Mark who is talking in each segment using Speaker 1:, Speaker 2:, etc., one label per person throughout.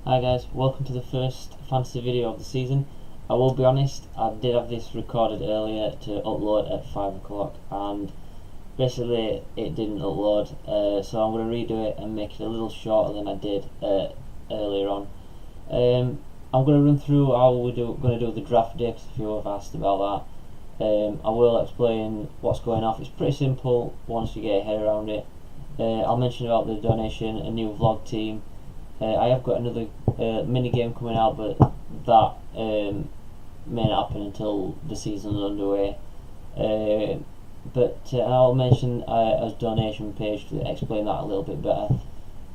Speaker 1: Hi guys, welcome to the first fantasy video of the season. I will be honest, I did have this recorded earlier to upload at 5 o'clock and basically it didn't upload, so I'm going to redo it and make it a little shorter than I did earlier on. I'm going to run through how we're going to do the draft day, because a few have asked about that. I will explain what's going off. It's pretty simple once you get your head around it. I'll mention about the donation, a new vlog team. I have got another mini game coming out, but that may not happen until the season is underway. But I'll mention a donation page to explain that a little bit better.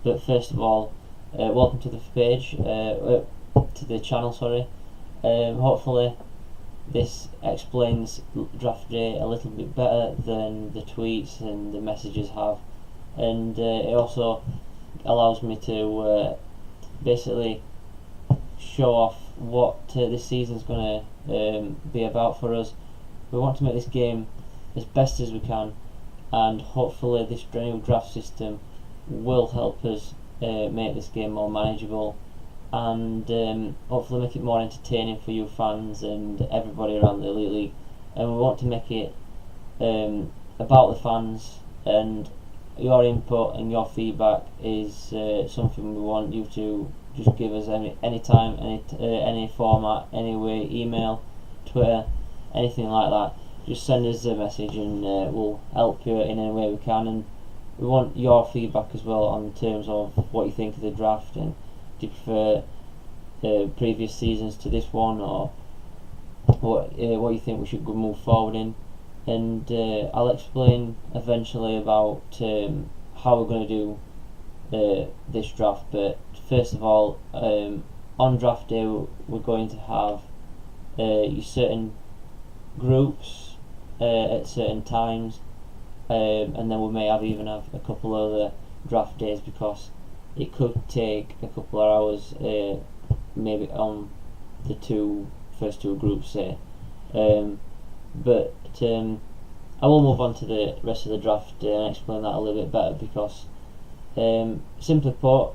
Speaker 1: But first of all, welcome to the page, to the channel. Sorry. Hopefully, this explains draft day a little bit better than the tweets and the messages have, and it also allows me to basically show off what this season's going to be about for us. We want to make this game as best as we can, and hopefully this new draft system will help us make this game more manageable, and hopefully make it more entertaining for you fans and everybody around the Elite League. And we want to make it about the fans, and your input and your feedback is something we want you to just give us anytime, any format, any way, email, Twitter, anything like that. Just send us a message and we'll help you in any way we can. And we want your feedback as well on terms of what you think of the draft, and do you prefer previous seasons to this one, or what you think we should move forward in. And I'll explain eventually about how we're going to do this draft. But first of all, on draft day we're going to have certain groups at certain times, and then we may even have a couple other draft days, because it could take a couple of hours, maybe on the first two groups, say. But I will move on to the rest of the draft and explain that a little bit better, because simply put,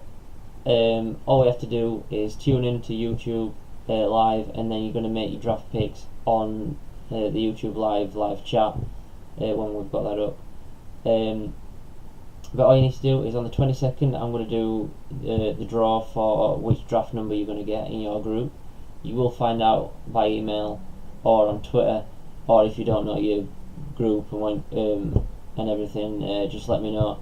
Speaker 1: all we have to do is tune in to YouTube live, and then you're going to make your draft picks on the YouTube live chat when we've got that up. But all you need to do is on the 22nd I'm going to do the draw for which draft number you're going to get in your group. You will find out by email or on Twitter, or if you don't know your group and everything, just let me know,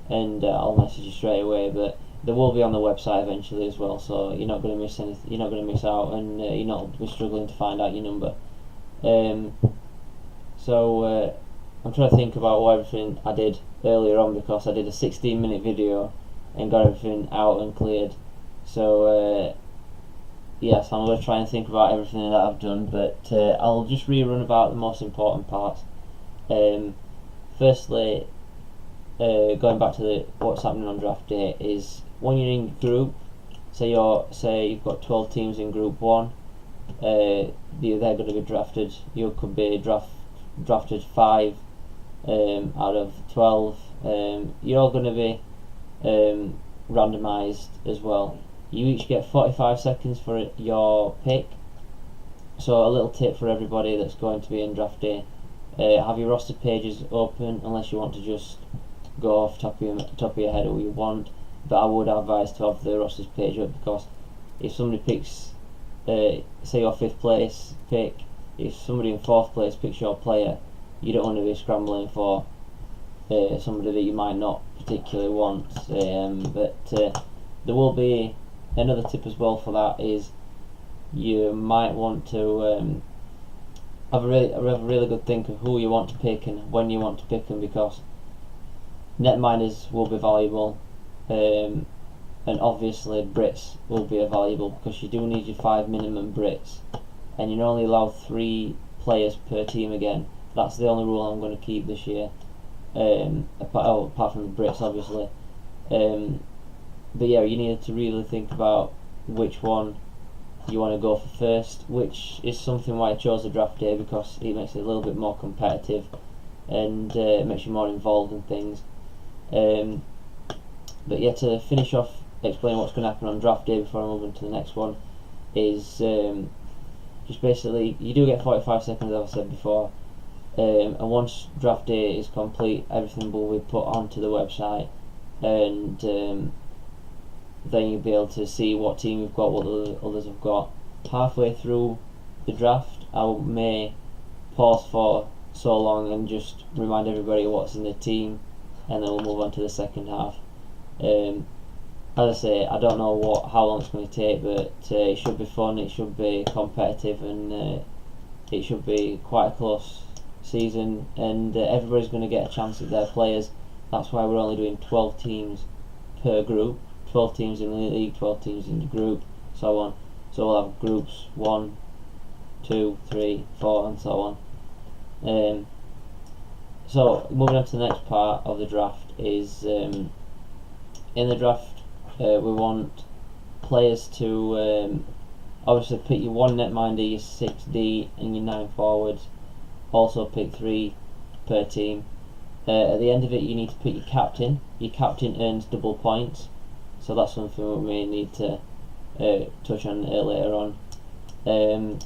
Speaker 1: and I'll message you straight away. But they will be on the website eventually as well, so you're not going to miss anything. You're not going to miss out, and you're not be struggling to find out your number. So I'm trying to think about what everything I did earlier on, because I did a 16-minute video and got everything out and cleared. So yes, I'm going to try and think about everything that I've done, but I'll just rerun about the most important parts. Firstly, going back to what's happening on draft day, is when you're in group, say you've got 12 teams in group 1, they're going to be drafted. You could be drafted 5 out of 12. You're all going to be randomised as well. You each get 45 seconds for your pick. So a little tip for everybody that's going to be in draft day: have your roster pages open, unless you want to just go off top of your head who you want. But I would advise to have the rosters page up, because if somebody picks, say your 5th place pick, if somebody in 4th place picks your player, you don't want to be scrambling for somebody that you might not particularly want. But there will be another tip as well for that, is you might want to have a really good think of who you want to pick and when you want to pick them, because netminders will be valuable, and obviously Brits will be valuable, because you do need your 5 minimum Brits, and you're only allowed 3 players per team again. That's the only rule I'm going to keep this year, apart from the Brits obviously. But yeah, you need to really think about which one you want to go for first, which is something why I chose the draft day, because it makes it a little bit more competitive, and it makes you more involved in things. But yeah, to finish off explain what's going to happen on draft day before I move on to the next one is just basically you do get 45 seconds, as I said before, and once draft day is complete, everything will be put onto the website, and then you'll be able to see what team you've got, what the others have got. Halfway through the draft, I may pause for so long and just remind everybody what's in the team, and then we'll move on to the second half. As I say, I don't know how long it's going to take, but it should be fun, it should be competitive, and it should be quite a close season, and everybody's going to get a chance at their players. That's why we're only doing 12 teams per group, 12 teams in the league, 12 teams in the group, so on. So we'll have groups 1, 2, 3, 4 and so on. So moving on to the next part of the draft is in the draft we want players to obviously pick your 1 netminder, your 6D and your 9 forwards. Also pick 3 per team. At the end of it you need to pick your captain. Your captain earns double points, so that's something we may need to touch on later on. Can't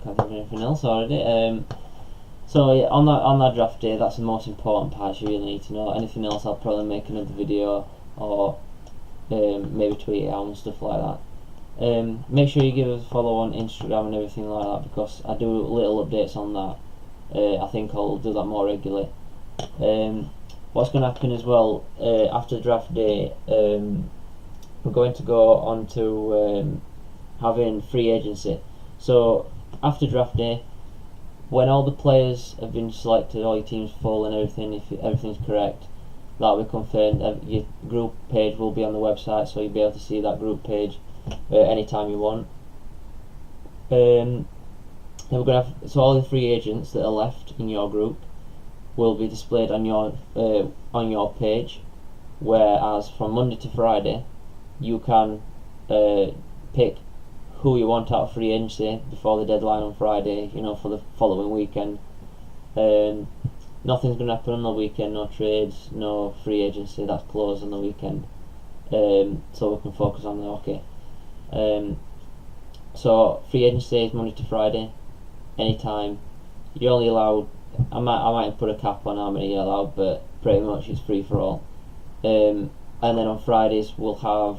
Speaker 1: think of anything else already. So yeah, on that draft day, that's the most important part you really need to know. Anything else I'll probably make another video or maybe tweet it out and stuff like that. Make sure you give us a follow on Instagram and everything like that, because I do little updates on that. I think I'll do that more regularly. What's going to happen as well after draft day, we're going to go on to having free agency. So after draft day, when all the players have been selected, all your team's full and everything, if everything's correct, that'll be confirmed. Your group page will be on the website, so you'll be able to see that group page anytime you want. Then we're going to have, so all the free agents that are left in your group will be displayed on your page, whereas from Monday to Friday you can pick who you want out of free agency before the deadline on Friday, for the following weekend. Nothing's going to happen on the weekend, no trades, no free agency, that's closed on the weekend, so we can focus on the hockey. So free agency is Monday to Friday, anytime. You're only allowed, I might put a cap on how many you're allowed, but pretty much it's free for all. And then on Fridays we'll have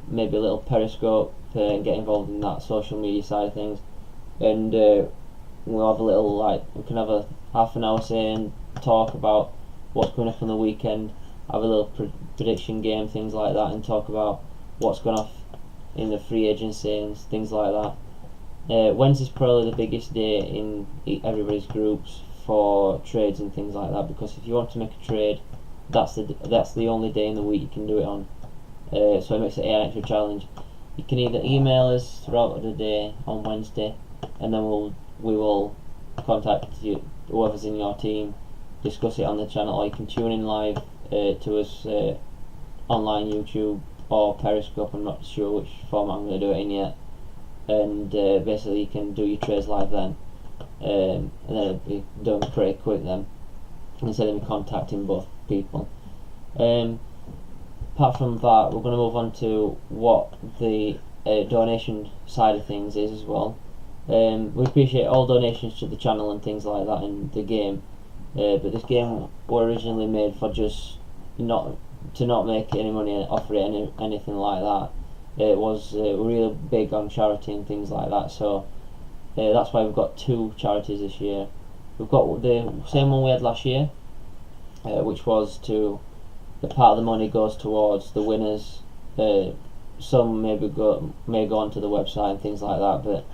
Speaker 1: maybe a little Periscope and get involved in that social media side of things, and we'll have we can have a half an hour saying, talk about what's going up on the weekend, have a little prediction game, things like that, and talk about what's going off in the free agency and things like that. Wednesday's probably the biggest day in everybody's groups for trades and things like that, because if you want to make a trade, that's the only day in the week you can do it on. So it makes it an extra challenge. You can either email us throughout the day on Wednesday, and then we will contact you, whoever's in your team, discuss it on the channel, or you can tune in live to us online, YouTube or Periscope. I'm not sure which format I'm going to do it in yet, and basically you can do your trades live then, and then it'll be done pretty quick then, instead of me contacting both people. Apart from that, we're going to move on to what the donation side of things is as well. We appreciate all donations to the channel and things like that in the game, but this game was originally made for just not make any money and offer it anything like that. It was really big on charity and things like that, so that's why we've got 2 charities this year. We've got the same one we had last year, which was the part of the money goes towards the winners. Some may go onto the website and things like that, but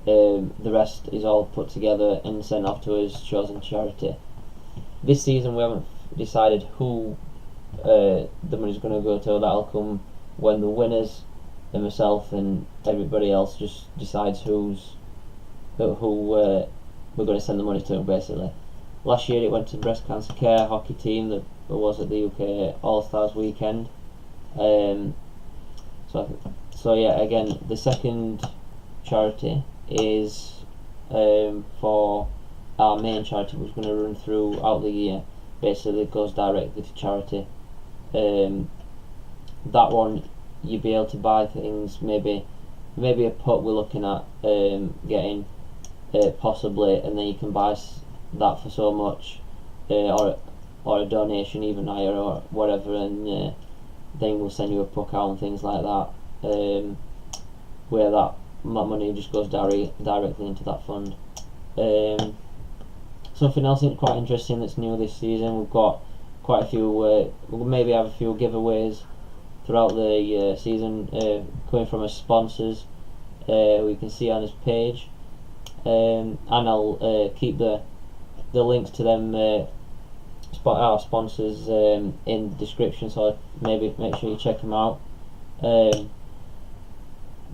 Speaker 1: the rest is all put together and sent off to his chosen charity. This season we haven't decided who the money's going to go to. That'll come when the winners and myself and everybody else just decides who we're going to send the money to, basically. Last year it went to Breast Cancer Care hockey team that was at the UK All-Stars weekend. So yeah, again, the second charity is for our main charity, which is going to run throughout the year. Basically it goes directly to charity. that one you'd be able to buy things, maybe a putt we're looking at getting possibly, and then you can buy that for so much, or a donation even higher or whatever, and then we'll send you a puck out and things like that, where that money just goes directly into that fund. Something else that's quite interesting that's new this season, we've got quite a few, we'll maybe have a few giveaways throughout the season coming from our sponsors. We can see on his page, and I'll keep the links to them our sponsors in the description, so maybe make sure you check them out.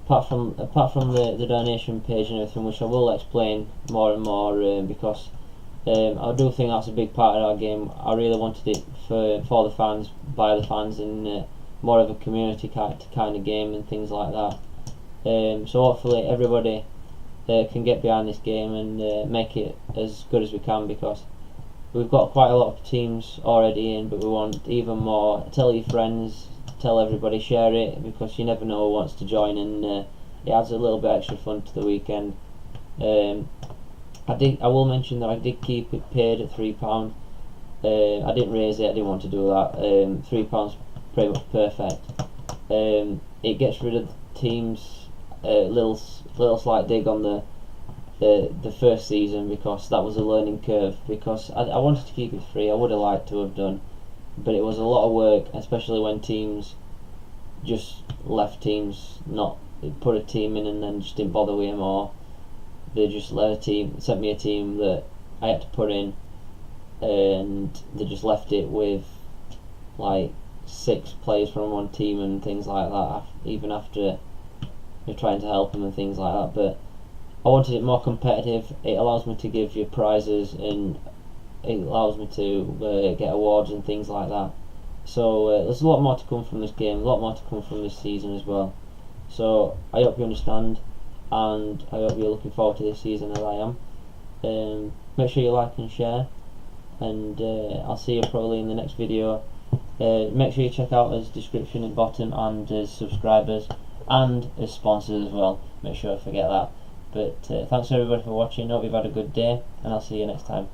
Speaker 1: Apart from the donation page and everything, which I will explain more and more, because I do think that's a big part of our game. I really wanted it for the fans, by the fans, and more of a community kind of game and things like that. So hopefully everybody can get behind this game and make it as good as we can, because we've got quite a lot of teams already in, but we want even more. Tell your friends, tell everybody, share it, because you never know who wants to join, and it adds a little bit extra fun to the weekend. I will mention that I did keep it paid at £3. I didn't raise it, I didn't want to do that. £3 pretty much perfect. It gets rid of teams, little slight dig on the first season, because that was a learning curve, because I wanted to keep it free. I would have liked to have done, but it was a lot of work, especially when teams just left teams, not put a team in and then just didn't bother with him, or they just sent me a team that I had to put in, and they just left it with like 6 players from one team and things like that, even after you're trying to help them and things like that. But I wanted it more competitive. It allows me to give you prizes, and it allows me to get awards and things like that. So there's a lot more to come from this game, a lot more to come from this season as well. So I hope you understand, and I hope you're looking forward to this season as I am. Make sure you like and share, and I'll see you probably in the next video. Make sure you check out his description at the bottom, and his subscribers and his sponsors as well. Make sure I forget that. But thanks everybody for watching. Hope you've had a good day, and I'll see you next time.